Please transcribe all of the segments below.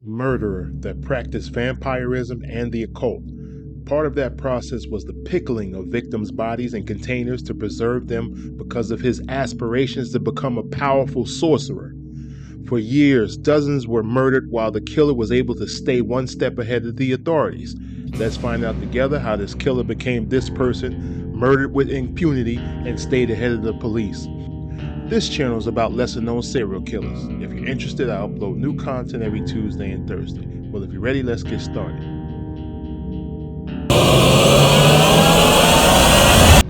murderer that practiced vampirism and the occult. Part of that process was the pickling of victims' bodies in containers to preserve them because of his aspirations to become a powerful sorcerer. For years, dozens were murdered while the killer was able to stay one step ahead of the authorities. Let's find out together how this killer became this person, murdered with impunity, and stayed ahead of the police. This channel is about lesser known serial killers. If you're interested, I upload new content every Tuesday and Thursday. Well, if you're ready, let's get started.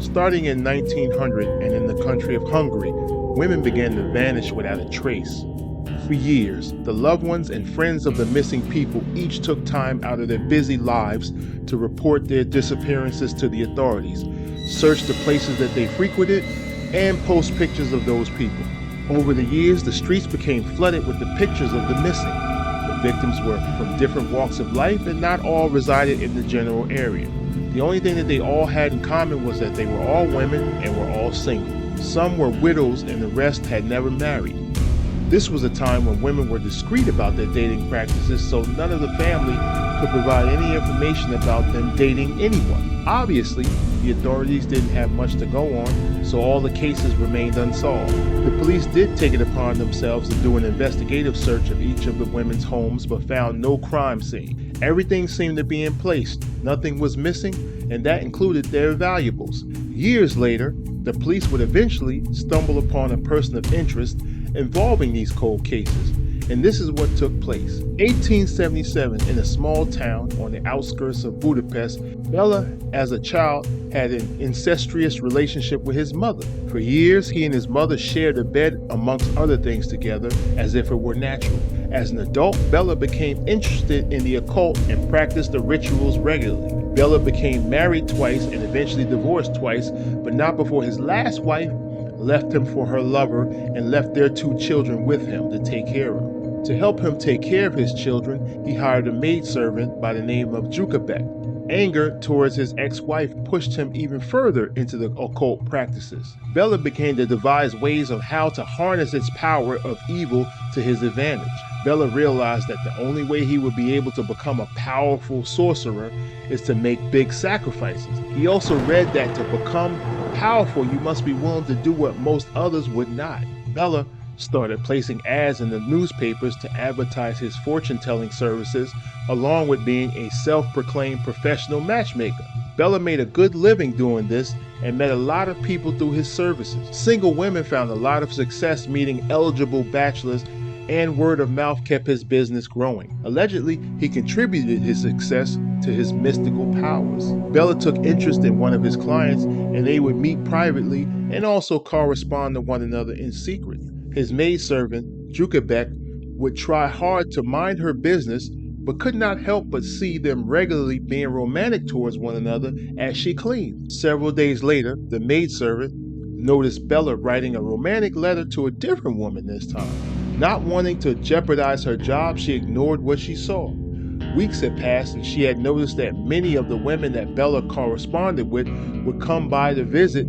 Starting in 1900 and in the country of Hungary, women began to vanish without a trace. For years, the loved ones and friends of the missing people each took time out of their busy lives to report their disappearances to the authorities, search the places that they frequented, and post pictures of those people. Over the years, the streets became flooded with the pictures of the missing. The victims were from different walks of life and not all resided in the general area. The only thing that they all had in common was that they were all women and were all single. Some were widows and the rest had never married. This was a time when women were discreet about their dating practices, so none of the family could provide any information about them dating anyone. Obviously, the authorities didn't have much to go on, so all the cases remained unsolved. The police did take it upon themselves to do an investigative search of each of the women's homes, but found no crime scene. Everything seemed to be in place, nothing was missing, and that included their valuables. Years later, the police would eventually stumble upon a person of interest involving these cold cases, and this is what took place. 1877, in a small town on the outskirts of Budapest, Bela, as a child, had an incestuous relationship with his mother. For years, he and his mother shared a bed amongst other things together, as if it were natural. As an adult, Bela became interested in the occult and practiced the rituals regularly. Bela became married twice and eventually divorced twice, but not before his last wife left him for her lover and left their 2 children with him to take care of. To help him take care of his children, he hired a maidservant by the name of Jukabek. Anger towards his ex-wife pushed him even further into the occult practices. Bela began to devise ways of how to harness its power of evil to his advantage. Bela realized that the only way he would be able to become a powerful sorcerer is to make big sacrifices. He also read that to become powerful, you must be willing to do what most others would not. Bela started placing ads in the newspapers to advertise his fortune-telling services, along with being a self-proclaimed professional matchmaker. Bela made a good living doing this and met a lot of people through his services. Single women found a lot of success meeting eligible bachelors, and word of mouth kept his business growing. Allegedly, he contributed his success to his mystical powers. Bela took interest in one of his clients, and they would meet privately and also correspond to one another in secret. His maidservant, Jukabek, would try hard to mind her business, but could not help but see them regularly being romantic towards one another as she cleaned. Several days later, the maidservant noticed Bela writing a romantic letter to a different woman this time. Not wanting to jeopardize her job, she ignored what she saw. Weeks had passed and she had noticed that many of the women that Bela corresponded with would come by to visit,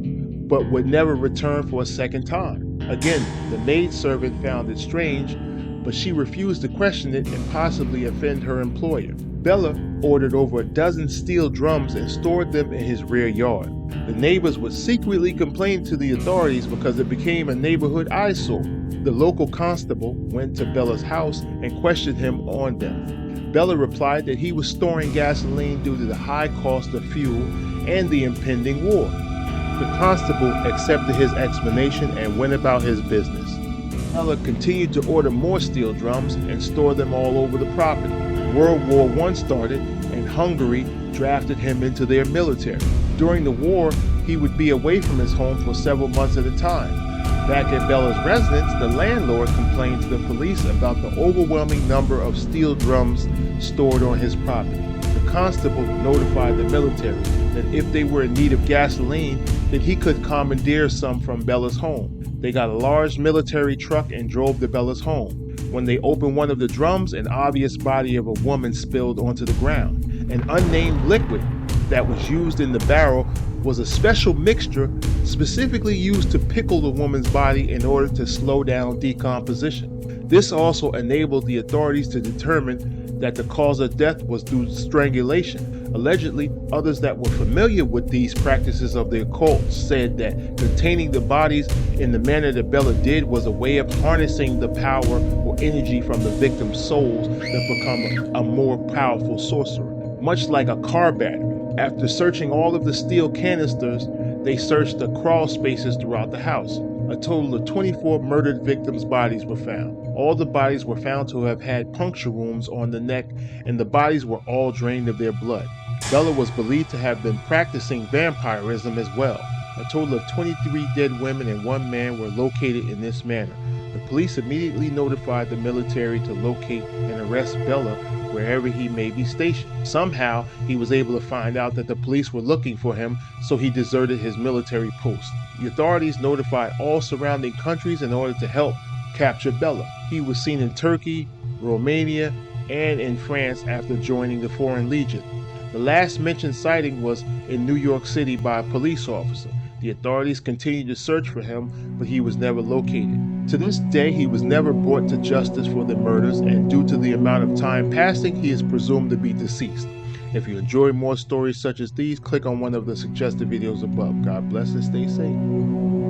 but would never return for a second time. Again, the maidservant found it strange, but she refused to question it and possibly offend her employer. Bela ordered over a dozen steel drums and stored them in his rear yard. The neighbors would secretly complain to the authorities because it became a neighborhood eyesore. The local constable went to Bela's house and questioned him on them. Bela replied that he was storing gasoline due to the high cost of fuel and the impending war. The constable accepted his explanation and went about his business. Bela continued to order more steel drums and store them all over the property. World War I started, and Hungary drafted him into their military. During the war, he would be away from his home for several months at a time. Back at Bela's residence, the landlord complained to the police about the overwhelming number of steel drums stored on his property. The constable notified the military that if they were in need of gasoline, then he could commandeer some from Bela's home. They got a large military truck and drove to Bela's home. When they opened one of the drums, an obvious body of a woman spilled onto the ground. An unnamed liquid that was used in the barrel was a special mixture specifically used to pickle the woman's body in order to slow down decomposition. This also enabled the authorities to determine that the cause of death was due to strangulation. Allegedly, others that were familiar with these practices of the occult said that containing the bodies in the manner that Bella did was a way of harnessing the power or energy from the victim's souls to become a more powerful sorcerer. Much like a car battery, after searching all of the steel canisters, they searched the crawl spaces throughout the house. A total of 24 murdered victims' bodies were found. All the bodies were found to have had puncture wounds on the neck, and the bodies were all drained of their blood. Bella was believed to have been practicing vampirism as well. A total of 23 dead women and 1 man were located in this manner. The police immediately notified the military to locate and arrest Bella wherever he may be stationed. Somehow, he was able to find out that the police were looking for him, so he deserted his military post. The authorities notified all surrounding countries in order to help capture Bella. He was seen in Turkey, Romania, and in France after joining the Foreign Legion. The last mentioned sighting was in New York City by a police officer. The authorities continued to search for him, but he was never located. To this day, he was never brought to justice for the murders, and due to the amount of time passing, he is presumed to be deceased. If you enjoy more stories such as these, click on one of the suggested videos above. God bless and stay safe.